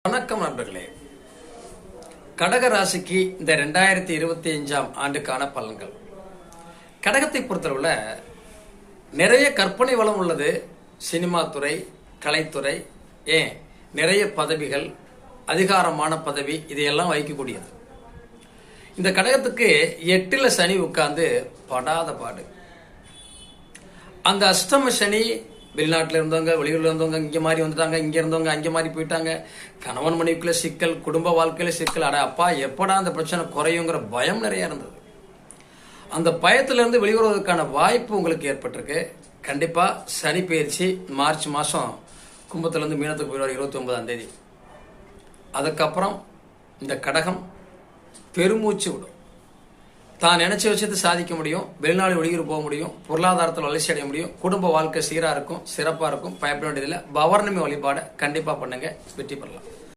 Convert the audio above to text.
வணக்கம் நண்பர்களே. கடக ராசிக்கு இந்த 2025ஆம் ஆண்டுக்கான பலன்கள். கடகத்தை பொறுத்தளவுல நிறைய கற்பனை வளம் உள்ளது. சினிமா துறை, கலைத்துறை, நிறைய பதவிகள், அதிகாரமான பதவி, இதையெல்லாம் வகிக்கக்கூடியது. இந்த கடகத்துக்கு 8ல் சனி உட்கார்ந்து படாத பாடு. அந்த அஷ்டம சனி வெளிநாட்டில் இருந்தவங்க, வெளியூர்ல இருந்தவங்க இங்கே மாதிரி வந்துட்டாங்க, இங்கே இருந்தவங்க அங்கே மாதிரி போயிட்டாங்க. கணவன் மனைவிக்குள்ள சிக்கல், குடும்ப வாழ்க்கையில சிக்கல். அப்பா எப்படா அந்த பிரச்சனை குறையுங்கிற பயம் நிறைய இருந்தது. அந்த பயத்திலிருந்து வெளிவருவதற்கான வாய்ப்பு உங்களுக்கு ஏற்பட்டிருக்கு. கண்டிப்பா சனி பயிற்சி மார்ச் மாதம் கும்பத்திலிருந்து மீனத்துக்கு போயிடுவார் 29ஆம் தேதி. அதுக்கப்புறம் இந்த கடகம் பெருமூச்சு விடும். தான் நினைச்ச விஷயத்தை சாதிக்க முடியும், வெளிநாடு வெளியூர் போக முடியும், பொருளாதாரத்தில் வளர்ச்சி அடைய முடியும், குடும்ப வாழ்க்கை சீராக இருக்கும், சிறப்பாக இருக்கும். பயப்பட வேண்டியதில்லை. பௌர்ணமி வழிபாடை கண்டிப்பாக பண்ணுங்க, வெற்றி பெறலாம்.